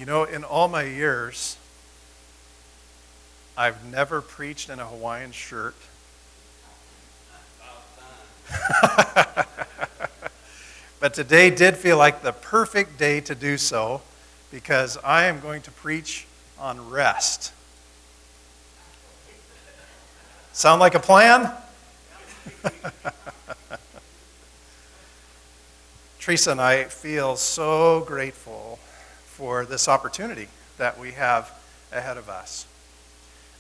You know, in all my years, I've never preached in a Hawaiian shirt. But today did feel like the perfect day to do so because I am going to preach on rest. Sound like a plan? Teresa and I feel so grateful for this opportunity that we have ahead of us.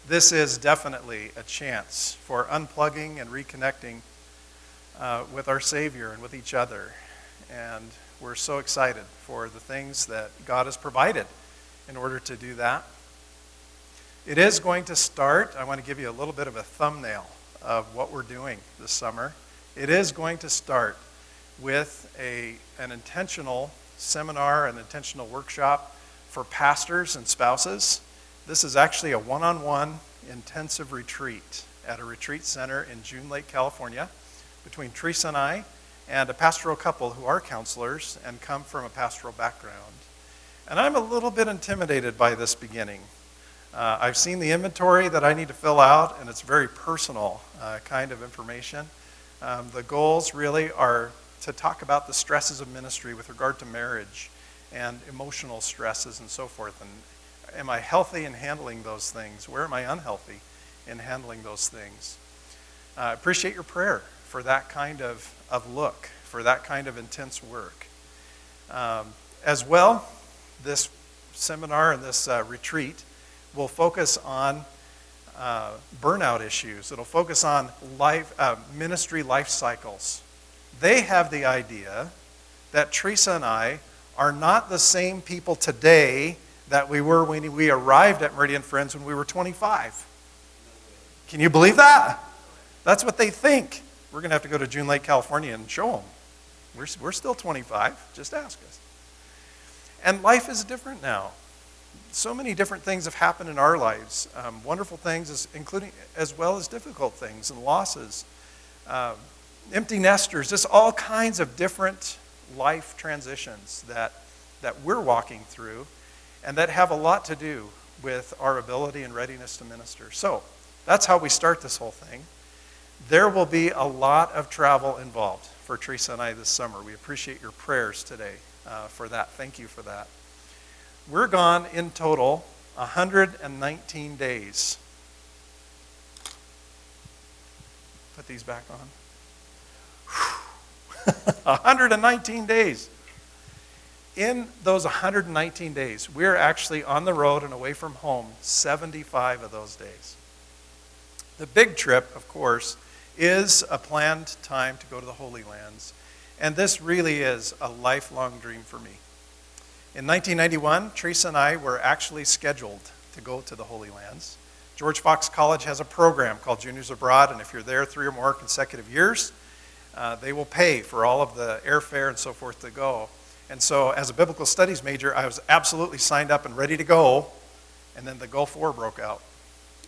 This is definitely a chance for unplugging and reconnecting with our Savior and with each other. And we're so excited for the things that God has provided in order to do that. It is going to start, I want to give you a little bit of a thumbnail of what we're doing this summer. It is going to start with an intentional seminar, an intentional workshop for pastors and spouses. This is actually a one-on-one intensive retreat at a retreat center in June Lake, California, between Teresa and I and a pastoral couple who are counselors and come from a pastoral background. And I'm a little bit intimidated by this beginning. I've seen the inventory that I need to fill out, and it's very personal kind of information. The goals really are to talk about the stresses of ministry with regard to marriage and emotional stresses and so forth. And am I healthy in handling those things? Where am I unhealthy in handling those things? I appreciate your prayer for that kind of look, for that kind of intense work. As well, this seminar and this retreat will focus on burnout issues. It'll focus on ministry life cycles. They have the idea that Teresa and I are not the same people today that we were when we arrived at Meridian Friends when we were 25. Can you believe that? That's what they think. We're going to have to go to June Lake, California and show them. We're still 25. Just ask us. And life is different now. So many different things have happened in our lives. Wonderful things, including as well as difficult things and losses. Empty nesters, just all kinds of different life transitions that we're walking through and that have a lot to do with our ability and readiness to minister. So that's how we start this whole thing. There will be a lot of travel involved for Teresa and I this summer. We appreciate your prayers today for that. Thank you for that. We're gone in total 119 days. Put these back on. 119 days. In those 119 days, we're actually on the road and away from home 75 of those days. The big trip, of course, is a planned time to go to the Holy Lands. And this really is a lifelong dream for me. In 1991, Teresa and I were actually scheduled to go to the Holy Lands. George Fox College has a program called Juniors Abroad, and if you're there 3 or more consecutive years, they will pay for all of the airfare and so forth to go. And so as a biblical studies major, I was absolutely signed up and ready to go, and then the Gulf War broke out.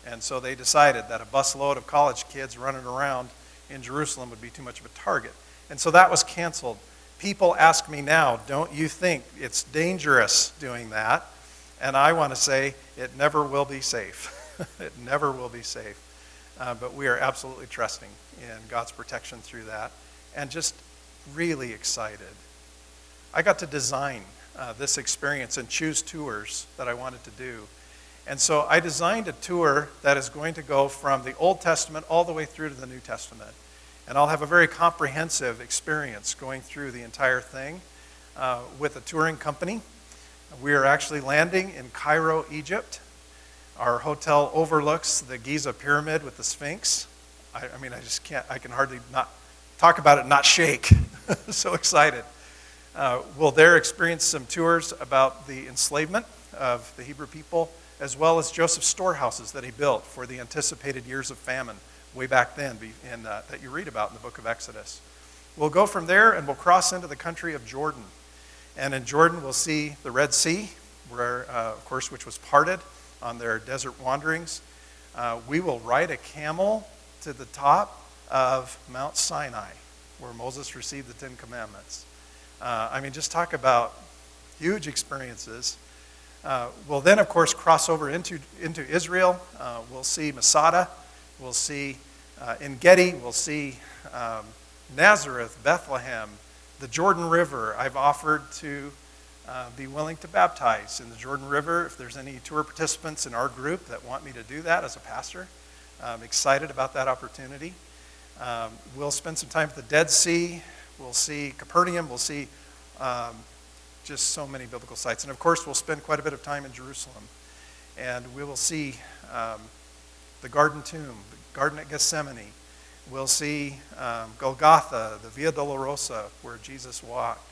And so they decided that a busload of college kids running around in Jerusalem would be too much of a target. And so that was canceled. People ask me now, don't you think it's dangerous doing that? And I want to say it never will be safe. It never will be safe. But we are absolutely trusting in God's protection through that and just really excited. I got to design this experience and choose tours that I wanted to do. And so I designed a tour that is going to go from the Old Testament all the way through to the New Testament. And I'll have a very comprehensive experience going through the entire thing with a touring company. We are actually landing in Cairo, Egypt. Our hotel overlooks the Giza Pyramid with the Sphinx. I mean, I just can't, I can hardly not talk about it and not shake. So excited. We'll there experience some tours about the enslavement of the Hebrew people, as well as Joseph's storehouses that he built for the anticipated years of famine way back then that you read about in the book of Exodus. We'll go from there and we'll cross into the country of Jordan. And in Jordan we'll see the Red Sea, where, of course, which was parted on their desert wanderings. We will ride a camel to the top of Mount Sinai, where Moses received the 10 Commandments. I mean, just talk about huge experiences. We'll then, of course, cross over into Israel. We'll see Masada. We'll see En-Gedi. We'll see Nazareth, Bethlehem, the Jordan River. I've offered to be willing to baptize in the Jordan River. If there's any tour participants in our group that want me to do that as a pastor, I'm excited about that opportunity. We'll spend some time at the Dead Sea. We'll see Capernaum. We'll see just so many biblical sites. And of course, we'll spend quite a bit of time in Jerusalem. And we will see the Garden Tomb, the Garden at Gethsemane. We'll see Golgotha, the Via Dolorosa, where Jesus walked.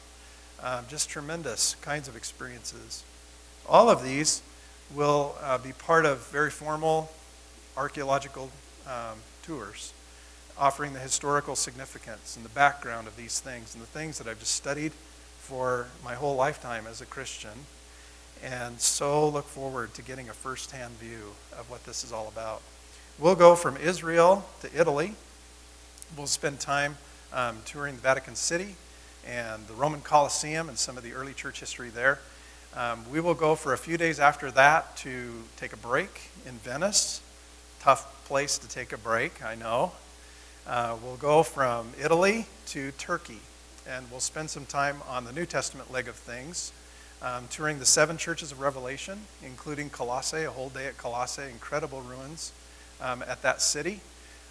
Just tremendous kinds of experiences. All of these will be part of very formal archaeological tours, offering the historical significance and the background of these things and the things that I've just studied for my whole lifetime as a Christian, and so look forward to getting a first-hand view of what this is all about. We'll go from Israel to Italy. We'll spend time touring the Vatican City and the Roman Colosseum and some of the early church history there. We will go for a few days after that to take a break in Venice. Tough place to take a break, I know. We'll go from Italy to Turkey, and we'll spend some time on the New Testament leg of things, touring the 7 churches of Revelation, including Colossae, a whole day at Colossae, incredible ruins at that city.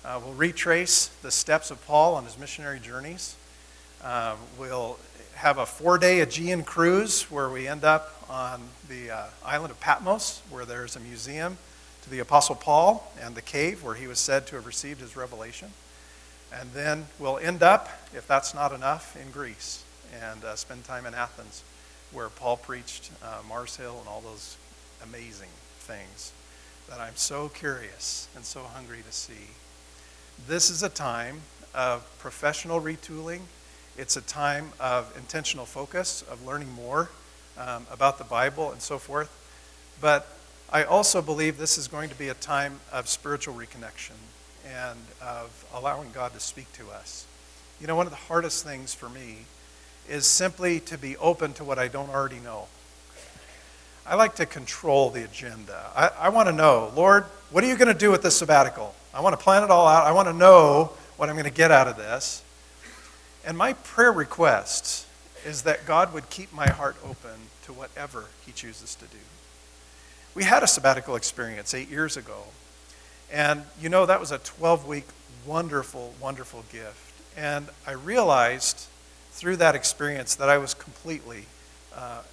We'll retrace the steps of Paul on his missionary journeys. We'll have a 4-day Aegean cruise where we end up on the island of Patmos, where there's a museum to the Apostle Paul and the cave where he was said to have received his revelation. And then we'll end up, if that's not enough, in Greece and spend time in Athens, where Paul preached Mars Hill and all those amazing things that I'm so curious and so hungry to see. This is a time of professional retooling. It's a time of intentional focus, of learning more about the Bible and so forth. But I also believe this is going to be a time of spiritual reconnection and of allowing God to speak to us. You know, one of the hardest things for me is simply to be open to what I don't already know. I like to control the agenda. I want to know, Lord, what are you going to do with this sabbatical? I want to plan it all out. I want to know what I'm going to get out of this. And my prayer request is that God would keep my heart open to whatever he chooses to do. We had a sabbatical experience 8 years ago. And you know, that was a 12-week wonderful, wonderful gift. And I realized through that experience that I was completely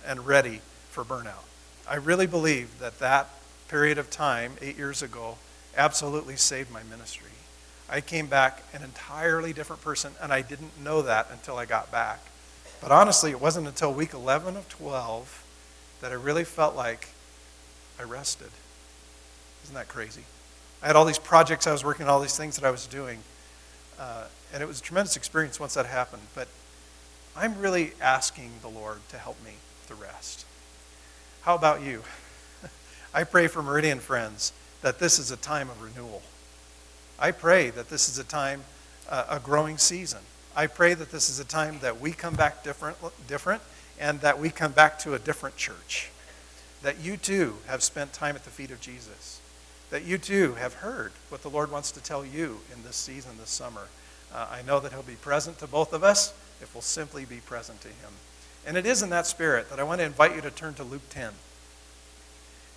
and ready for burnout. I really believe that that period of time, 8 years ago, absolutely saved my ministry. I came back an entirely different person, and I didn't know that until I got back. But honestly, it wasn't until week 11 of 12 that I really felt like I rested. Isn't that crazy? I had all these projects I was working on, all these things that I was doing, and it was a tremendous experience once that happened. But I'm really asking the Lord to help me to rest. How about you? I pray for Meridian friends that this is a time of renewal. I pray that this is a time, a growing season. I pray that this is a time that we come back different, and that we come back to a different church. That you too have spent time at the feet of Jesus. That you too have heard what the Lord wants to tell you in this season, this summer. I know that he'll be present to both of us if we'll simply be present to him. And it is in that spirit that I want to invite you to turn to Luke 10.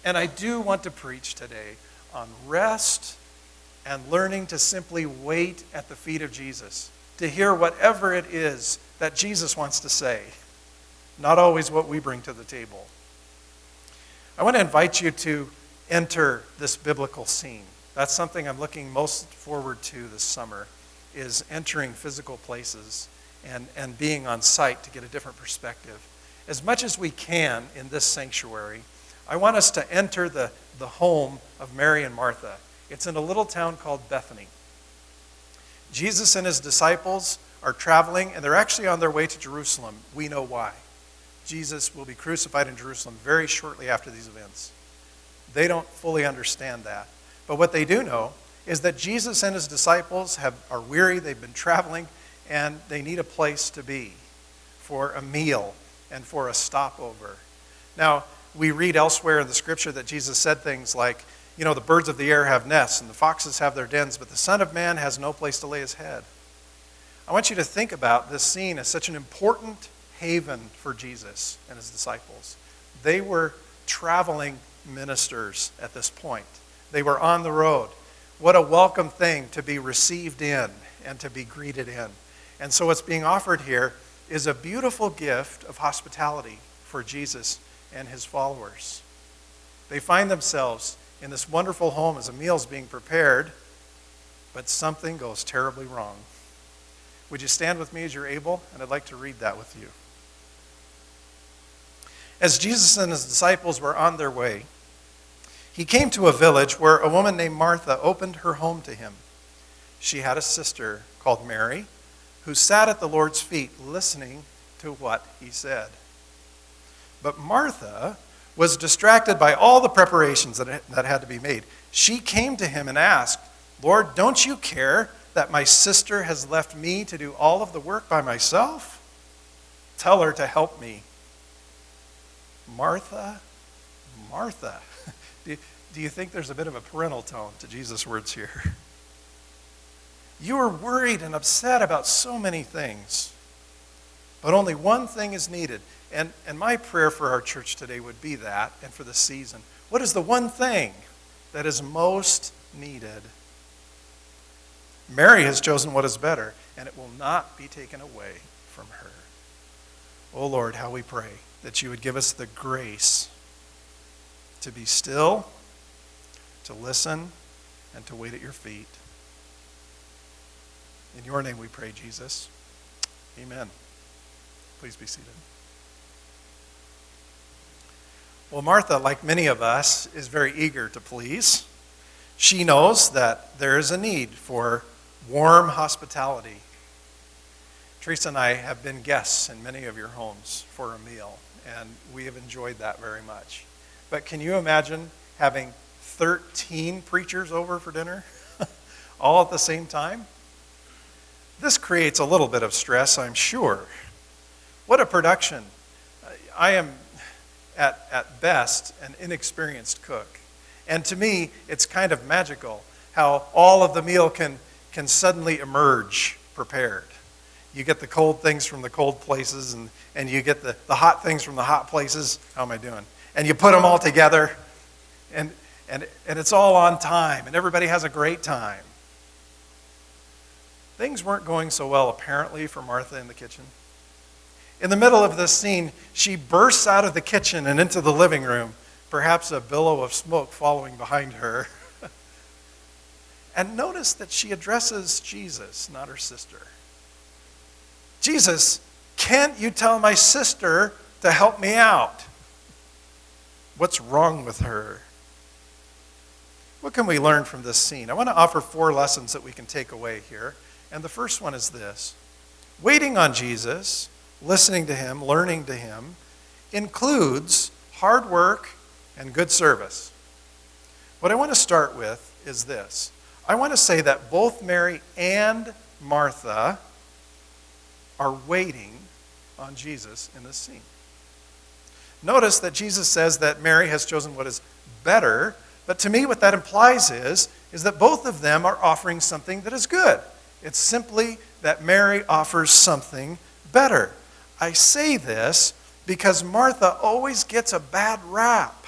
And I do want to preach today on rest and learning to simply wait at the feet of Jesus, to hear whatever it is that Jesus wants to say, not always what we bring to the table. I want to invite you to enter this biblical scene. That's something I'm looking most forward to this summer, is entering physical places and being on site to get a different perspective. As much as we can in this sanctuary, I want us to enter the home of Mary and Martha. It's in a little town called Bethany. Jesus and his disciples are traveling, and they're actually on their way to Jerusalem. We know why. Jesus will be crucified in Jerusalem very shortly after these events. They don't fully understand that. But what they do know is that Jesus and his disciples are weary, they've been traveling, and they need a place to be for a meal and for a stopover. Now, we read elsewhere in the scripture that Jesus said things like, the birds of the air have nests and the foxes have their dens, but the Son of Man has no place to lay his head. I want you to think about this scene as such an important haven for Jesus and his disciples. They were traveling ministers at this point. They were on the road. What a welcome thing to be received in and to be greeted in. And so what's being offered here is a beautiful gift of hospitality for Jesus and his followers. They find themselves in this wonderful home as a meal's being prepared, but something goes terribly wrong. Would you stand with me as you're able? And I'd like to read that with you. As Jesus and his disciples were on their way, he came to a village where a woman named Martha opened her home to him. She had a sister called Mary who sat at the Lord's feet listening to what he said. But Martha was distracted by all the preparations that had to be made. She came to him and asked, "Lord, don't you care that my sister has left me to do all of the work by myself? Tell her to help me." Martha, Martha. Do you think there's a bit of a parental tone to Jesus' words here? You are worried and upset about so many things, but only one thing is needed. And my prayer for our church today would be that, and for the season. What is the one thing that is most needed? Mary has chosen what is better, and it will not be taken away from her. Oh Lord, how we pray that you would give us the grace to be still, to listen, and to wait at your feet. In your name we pray, Jesus. Amen. Please be seated. Well, Martha, like many of us, is very eager to please. She knows that there is a need for warm hospitality. Teresa and I have been guests in many of your homes for a meal, and we have enjoyed that very much. But can you imagine having 13 preachers over for dinner, all at the same time? This creates a little bit of stress, I'm sure. What a production. I am, at best, an inexperienced cook. And to me, it's kind of magical how all of the meal can suddenly emerge prepared. You get the cold things from the cold places, and you get the hot things from the hot places. How am I doing? And you put them all together, and it's all on time, and everybody has a great time. Things weren't going so well, apparently, for Martha in the kitchen. In the middle of this scene, she bursts out of the kitchen and into the living room, perhaps a billow of smoke following behind her. And notice that she addresses Jesus, not her sister. "Jesus, can't you tell my sister to help me out?" What's wrong with her? What can we learn from this scene? I want to offer 4 lessons that we can take away here. And the first one is this: waiting on Jesus, listening to him, learning to him, includes hard work and good service. What I want to start with is this. I want to say that both Mary and Martha are waiting on Jesus in this scene. Notice that Jesus says that Mary has chosen what is better, but to me what that implies is that both of them are offering something that is good. It's simply that Mary offers something better. I say this because Martha always gets a bad rap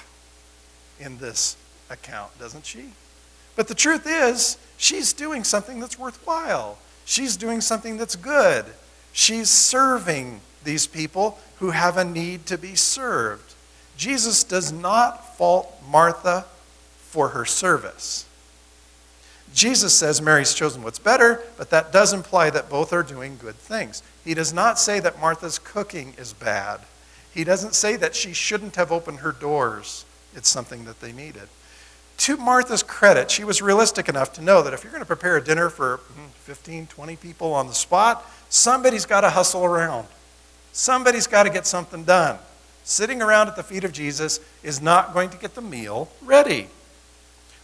in this account, doesn't she? But the truth is, she's doing something that's worthwhile. She's doing something that's good. She's serving these people who have a need to be served. Jesus does not fault Martha for her service. Jesus says Mary's chosen what's better, but that does imply that both are doing good things. He does not say that Martha's cooking is bad. He doesn't say that she shouldn't have opened her doors. It's something that they needed. To Martha's credit, she was realistic enough to know that if you're going to prepare a dinner for 15, 20 people on the spot, somebody's got to hustle around. Somebody's got to get something done. Sitting around at the feet of Jesus is not going to get the meal ready.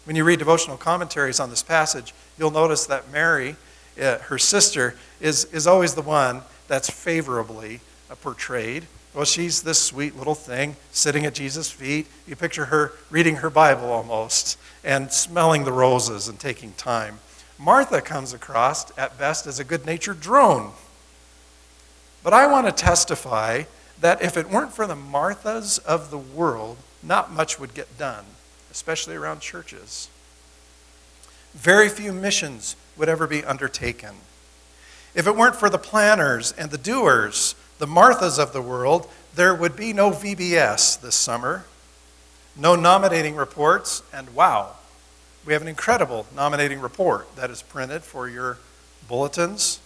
When you read devotional commentaries on this passage, you'll notice that Mary, her sister, is always the one that's favorably portrayed Well, she's this sweet little thing sitting at Jesus' feet. You picture her reading her Bible almost and smelling the roses and taking time. Martha comes across, at best, as a good-natured drone. But I want to testify that if it weren't for the Marthas of the world, not much would get done, especially around churches. Very few missions would ever be undertaken. If it weren't for the planners and the doers, the Marthas of the world, there would be no VBS this summer, no nominating reports, and wow, we have an incredible nominating report that is printed for your bulletins.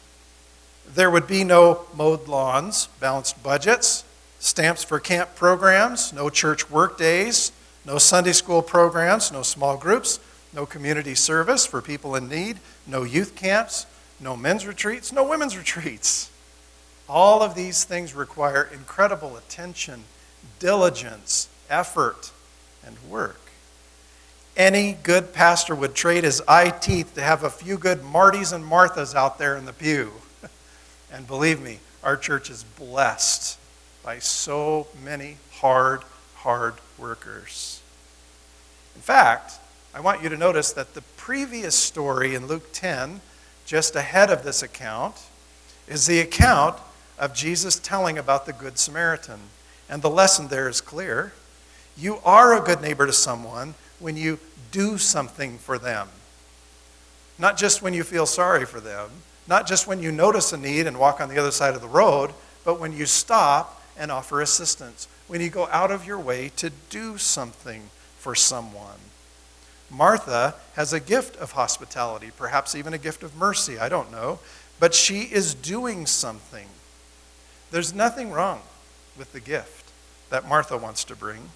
There would be no mowed lawns, balanced budgets, stamps for camp programs, no church work days, no Sunday school programs, no small groups, no community service for people in need, no youth camps, no men's retreats, no women's retreats. All of these things require incredible attention, diligence, effort, and work. Any good pastor would trade his eye teeth to have a few good Martys and Marthas out there in the pew. And believe me, our church is blessed by so many hard workers. In fact, I want you to notice that the previous story in Luke 10, just ahead of this account, is the account of Jesus telling about the Good Samaritan. And the lesson there is clear. You are a good neighbor to someone when you do something for them. Not just when you feel sorry for them, not just when you notice a need and walk on the other side of the road, but when you stop and offer assistance, when you go out of your way to do something for someone. Martha has a gift of hospitality, perhaps even a gift of mercy, I don't know, but she is doing something. There's nothing wrong with the gift that Martha wants to bring.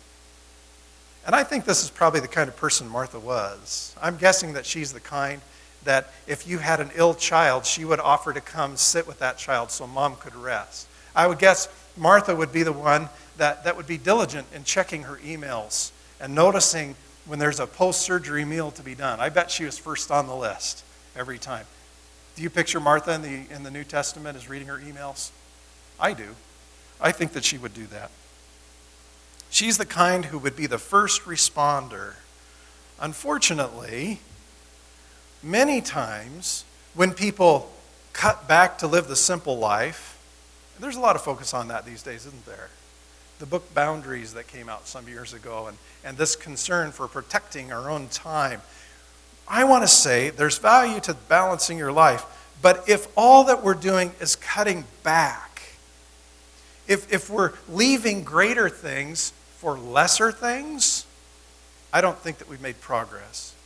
And I think this is probably the kind of person Martha was. I'm guessing that she's the kind that if you had an ill child, she would offer to come sit with that child so mom could rest. I would guess Martha would be the one that would be diligent in checking her emails and noticing when there's a post-surgery meal to be done. I bet she was first on the list every time. Do you picture Martha in the New Testament as reading her emails? I do. I think that she would do that. She's the kind who would be the first responder. Unfortunately, many times when people cut back to live the simple life, and there's a lot of focus on that these days, isn't there? The book Boundaries that came out some years ago, and this concern for protecting our own time. I want to say there's value to balancing your life, but if all that we're doing is cutting back, if we're leaving greater things for lesser things, I don't think that we've made progress.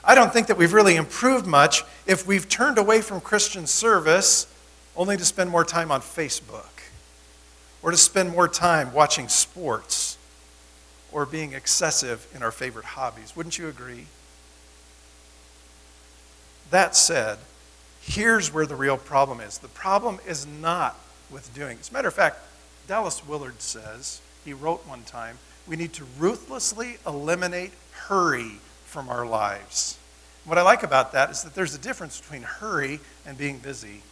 I don't think that we've really improved much if we've turned away from Christian service only to spend more time on Facebook, or to spend more time watching sports, or being excessive in our favorite hobbies. Wouldn't you agree? That said, here's where the real problem is. The problem is not with doing. As a matter of fact, Dallas Willard says, he wrote one time, we need to ruthlessly eliminate hurry from our lives. What I like about that is that there's a difference between hurry and being busy.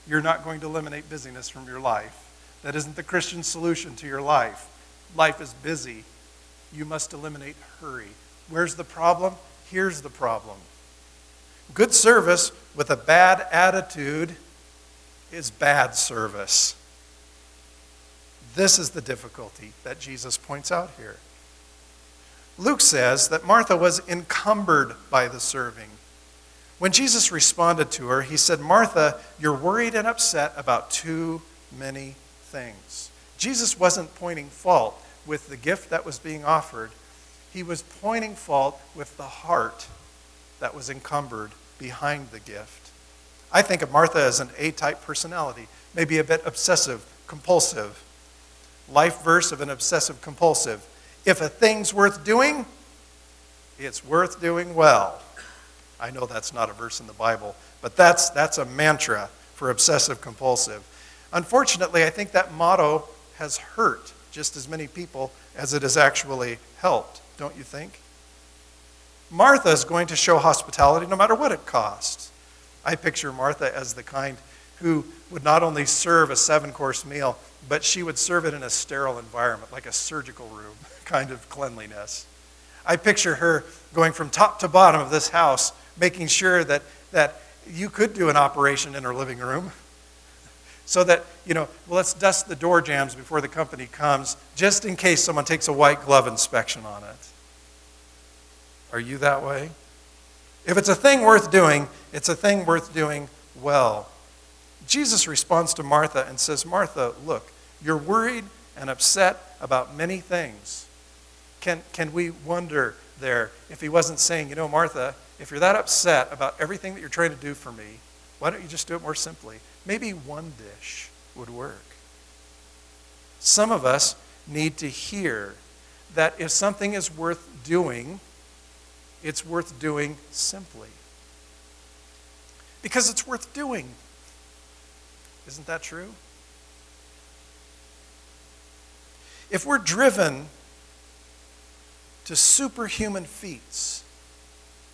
You're not going to eliminate busyness from your life. That isn't the Christian solution to your life. Life is busy. You must eliminate hurry. Where's the problem? Here's the problem. Good service with a bad attitude is bad service. This is the difficulty that Jesus points out here. Luke says that Martha was encumbered by the serving. When Jesus responded to her, he said, Martha, you're worried and upset about too many things. Jesus wasn't pointing fault with the gift that was being offered. He was pointing fault with the heart that was encumbered behind the gift. I think of Martha as an A-type personality, maybe a bit obsessive, compulsive. Life verse of an obsessive compulsive. If a thing's worth doing, it's worth doing well. I know that's not a verse in the Bible, but that's a mantra for obsessive compulsive. Unfortunately, I think that motto has hurt just as many people as it has actually helped, don't you think? Martha is going to show hospitality no matter what it costs. I picture Martha as the kind who would not only serve a 7-course meal, but she would serve it in a sterile environment, like a surgical room kind of cleanliness. I picture her going from top to bottom of this house, making sure that you could do an operation in her living room. So that, let's dust the door jambs before the company comes, just in case someone takes a white glove inspection on it. Are you that way? If it's a thing worth doing, it's a thing worth doing well. Jesus responds to Martha and says, Martha, look, you're worried and upset about many things. Can we wonder there if he wasn't saying, Martha, if you're that upset about everything that you're trying to do for me, why don't you just do it more simply? Maybe one dish would work. Some of us need to hear that if something is worth doing, it's worth doing simply. Because it's worth doing. Isn't that true? If we're driven to superhuman feats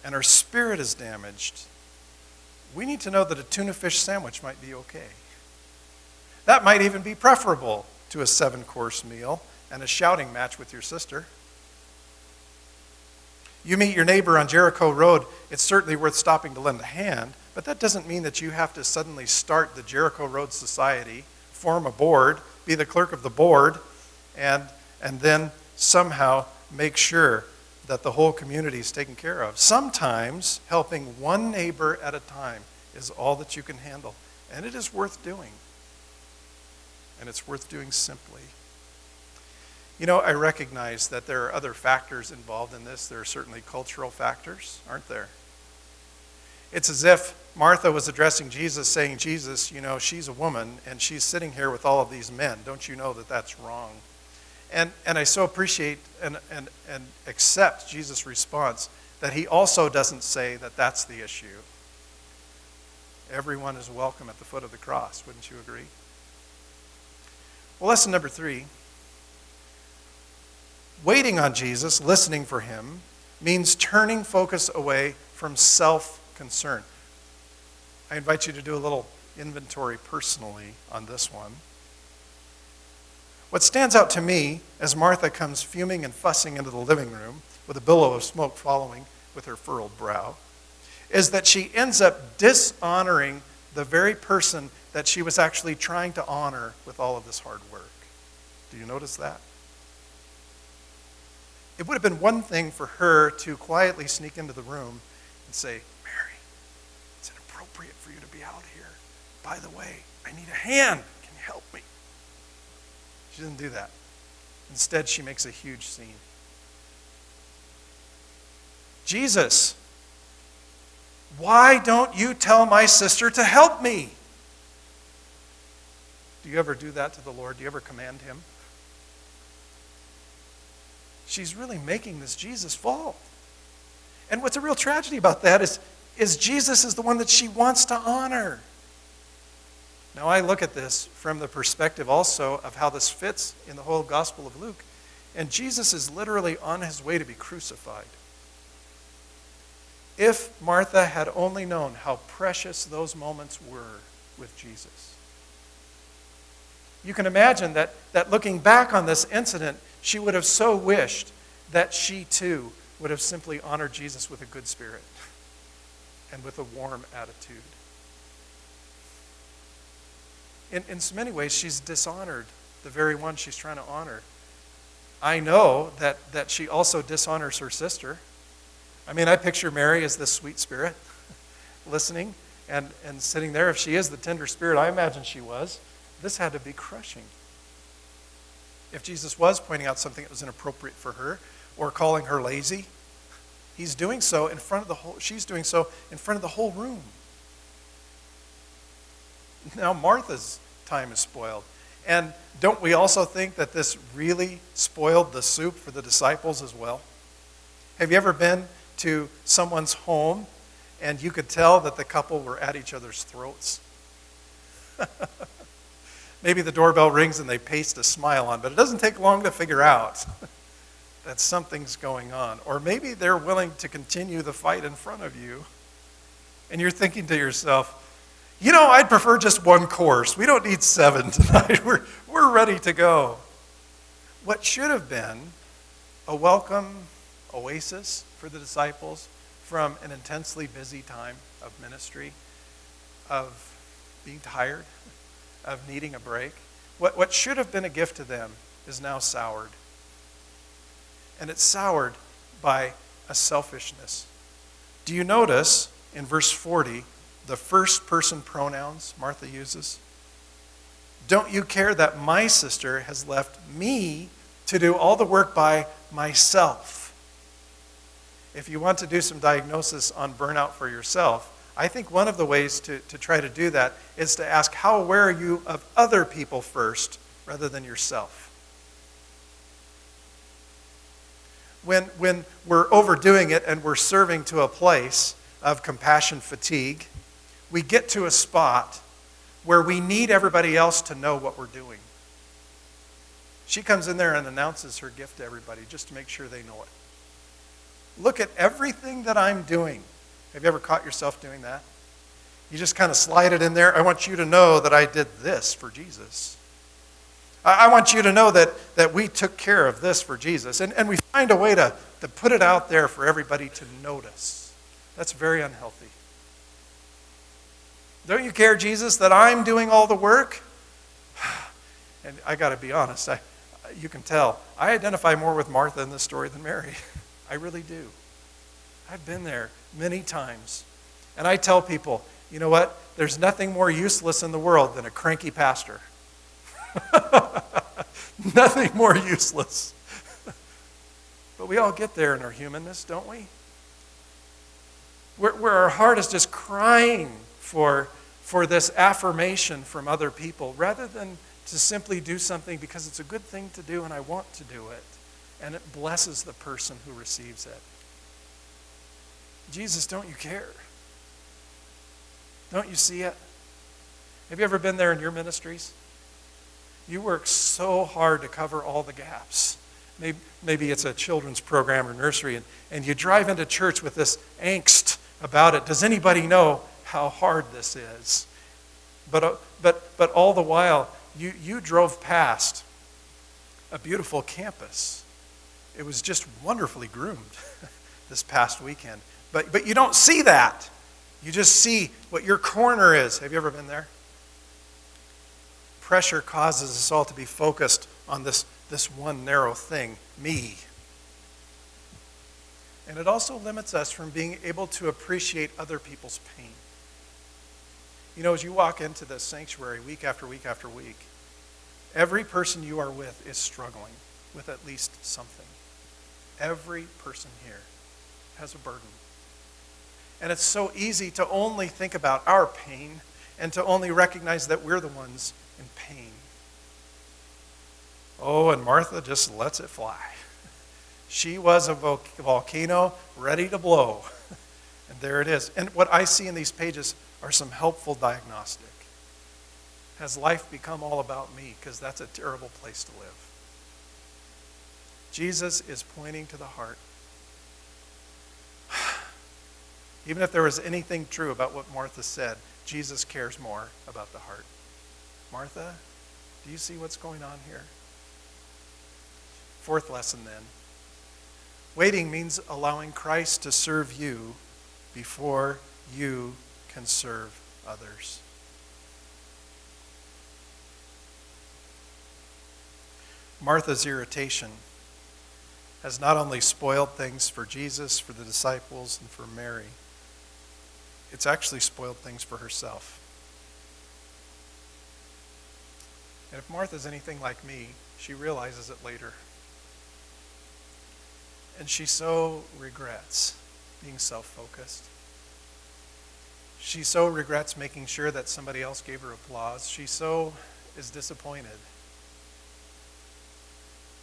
and our spirit is damaged, we need to know that a tuna fish sandwich might be okay. That might even be preferable to a 7-course meal and a shouting match with your sister. You meet your neighbor on Jericho Road, it's certainly worth stopping to lend a hand, but that doesn't mean that you have to suddenly start the Jericho Road Society, form a board, be the clerk of the board, and then somehow make sure that the whole community is taken care of. Sometimes helping one neighbor at a time is all that you can handle, and it is worth doing. And it's worth doing simply. I recognize that there are other factors involved in this. There are certainly cultural factors, aren't there? It's as if Martha was addressing Jesus, saying, Jesus, she's a woman, and she's sitting here with all of these men. Don't you know that that's wrong? And I so appreciate and accept Jesus' response that he also doesn't say that that's the issue. Everyone is welcome at the foot of the cross, wouldn't you agree? Well, lesson number 3. Waiting on Jesus, listening for him, means turning focus away from self-concern. I invite you to do a little inventory personally on this one. What stands out to me as Martha comes fuming and fussing into the living room with a billow of smoke following with her furrowed brow is that she ends up dishonoring the very person that she was actually trying to honor with all of this hard work. Do you notice that? It would have been one thing for her to quietly sneak into the room and say, Mary, it's inappropriate for you to be out here. By the way, I need a hand. Can you help me? She doesn't do that. Instead, she makes a huge scene. Jesus, why don't you tell my sister to help me? Do you ever do that to the Lord? Do you ever command him? She's really making this Jesus fault. And what's a real tragedy about that is Jesus is the one that she wants to honor. Now, I look at this from the perspective also of how this fits in the whole Gospel of Luke. And Jesus is literally on his way to be crucified. If Martha had only known how precious those moments were with Jesus. You can imagine that looking back on this incident, she would have so wished that she too would have simply honored Jesus with a good spirit and with a warm attitude. In so many ways, she's dishonored the very one she's trying to honor. I know that she also dishonors her sister. I mean, I picture Mary as this sweet spirit, listening and sitting there. If she is the tender spirit, I imagine she was. This had to be crushing. If Jesus was pointing out something that was inappropriate for her or calling her lazy, he's doing so in front of the whole, she's doing so in front of the whole room. Now Martha's time is spoiled. And don't we also think that this really spoiled the soup for the disciples as well? Have you ever been to someone's home and you could tell that the couple were at each other's throats? Maybe the doorbell rings and they paste a smile on, but it doesn't take long to figure out that something's going on. Or maybe they're willing to continue the fight in front of you. And you're thinking to yourself, I'd prefer just one course. We don't need 7 tonight. We're ready to go. What should have been a welcome oasis for the disciples from an intensely busy time of ministry, of being tired, of needing a break. What should have been a gift to them is now soured. And it's soured by a selfishness. Do you notice in verse 40 the first person pronouns Martha uses? Don't you care that my sister has left me to do all the work by myself? If you want to do some diagnosis on burnout for yourself, I think one of the ways to try to do that is to ask, how aware are you of other people first rather than yourself? When we're overdoing it and we're serving to a place of compassion fatigue, we get to a spot where we need everybody else to know what we're doing. She comes in there and announces her gift to everybody just to make sure they know it. Look at everything that I'm doing. Have you ever caught yourself doing that? You just kind of slide it in there. I want you to know that I did this for Jesus. I want you to know that we took care of this for Jesus. And we find a way to put it out there for everybody to notice. That's very unhealthy. Don't you care, Jesus, that I'm doing all the work? And I got to be honest, you can tell. I identify more with Martha in this story than Mary. I really do. I've been there many times. And I tell people, you know what? There's nothing more useless in the world than a cranky pastor. Nothing more useless. But we all get there in our humanness, don't we? Where our heart is just crying for this affirmation from other people, rather than to simply do something because it's a good thing to do and I want to do it, and it blesses the person who receives it. Jesus, don't you care? Don't you see it? Have you ever been there in your ministries? You work so hard to cover all the gaps. Maybe it's a children's program or nursery, and you drive into church with this angst about it. Does anybody know how hard this is? But all the while, you drove past a beautiful campus. It was just wonderfully groomed this past weekend. But you don't see that. You just see what your corner is. Have you ever been there? Pressure causes us all to be focused on this one narrow thing, me. And it also limits us from being able to appreciate other people's pain. You know, as you walk into this sanctuary week after week after week, every person you are with is struggling with at least something. Every person here has a burden. And it's so easy to only think about our pain and to only recognize that we're the ones in pain. Oh, and Martha just lets it fly. She was a volcano ready to blow. And there it is. And what I see in these pages are some helpful diagnostic. Has life become all about me? Because that's a terrible place to live. Jesus is pointing to the heart. Even if there was anything true about what Martha said, Jesus cares more about the heart. Martha, do you see what's going on here? Fourth lesson then. Waiting means allowing Christ to serve you before you can serve others. Martha's irritation has not only spoiled things for Jesus, for the disciples, and for Mary, it's actually spoiled things for herself. And if Martha's anything like me, she realizes it later. And she so regrets being self-focused. She so regrets making sure that somebody else gave her applause. She so is disappointed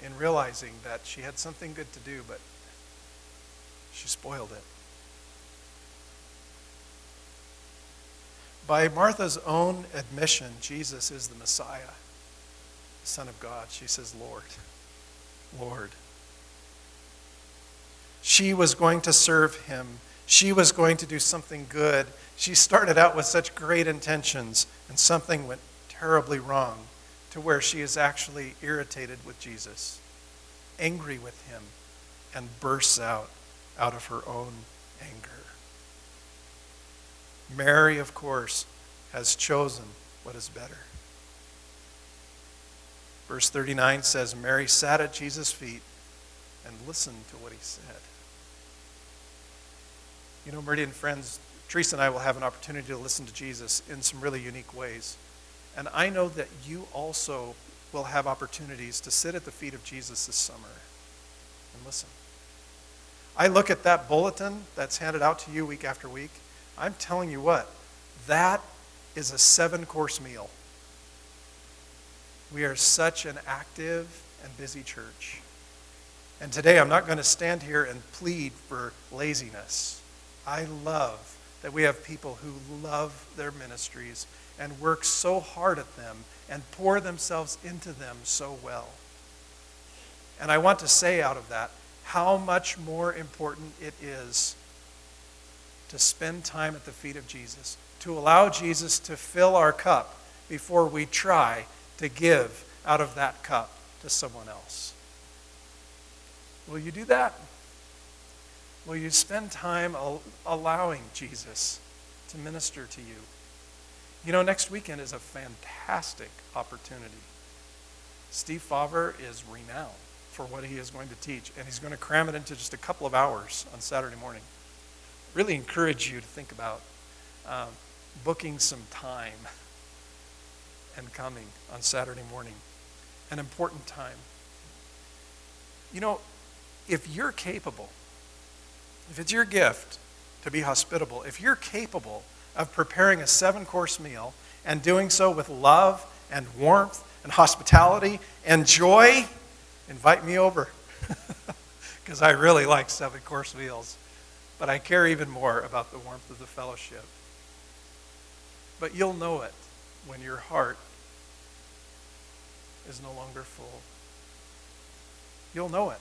in realizing that she had something good to do, but she spoiled it. By Martha's own admission, Jesus is the Messiah, the Son of God. She says, Lord, Lord. She was going to serve him She was going to do something good. She started out with such great intentions, and something went terribly wrong to where she is actually irritated with Jesus, angry with him, and bursts out of her own anger. Mary, of course, has chosen what is better. Verse 39 says, Mary sat at Jesus' feet and listened to what he said. You know, Meridian friends, Teresa and I will have an opportunity to listen to Jesus in some really unique ways. And I know that you also will have opportunities to sit at the feet of Jesus this summer and listen. I look at that bulletin that's handed out to you week after week. I'm telling you what, that is a 7-course meal. We are such an active and busy church. And today I'm not going to stand here and plead for laziness. I love that we have people who love their ministries and work so hard at them and pour themselves into them so well. And I want to say out of that, how much more important it is to spend time at the feet of Jesus, to allow Jesus to fill our cup before we try to give out of that cup to someone else. Will you do that? Will you spend time allowing Jesus to minister to you? You know, next weekend is a fantastic opportunity. Steve Favre is renowned for what he is going to teach, and he's going to cram it into just a couple of hours on Saturday morning. Really encourage you to think about booking some time and coming on Saturday morning. An important time. You know, if you're capable, if it's your gift to be hospitable, if you're capable of preparing a 7-course meal and doing so with love and warmth and hospitality and joy, invite me over. Because I really like 7-course meals. But I care even more about the warmth of the fellowship. But you'll know it when your heart is no longer full. You'll know it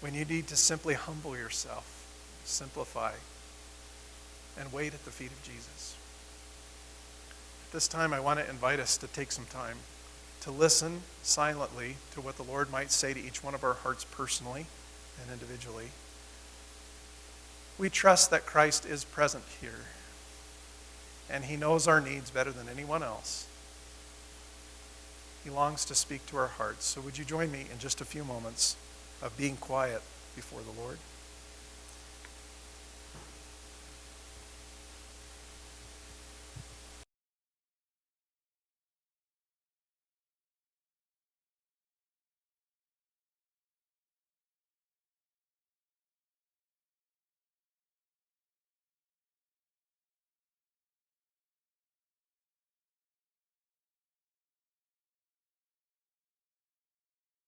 when you need to simply humble yourself, simplify, and wait at the feet of Jesus. At this time, I want to invite us to take some time to listen silently to what the Lord might say to each one of our hearts personally and individually. We trust that Christ is present here, and he knows our needs better than anyone else. He longs to speak to our hearts. So would you join me in just a few moments of being quiet before the Lord?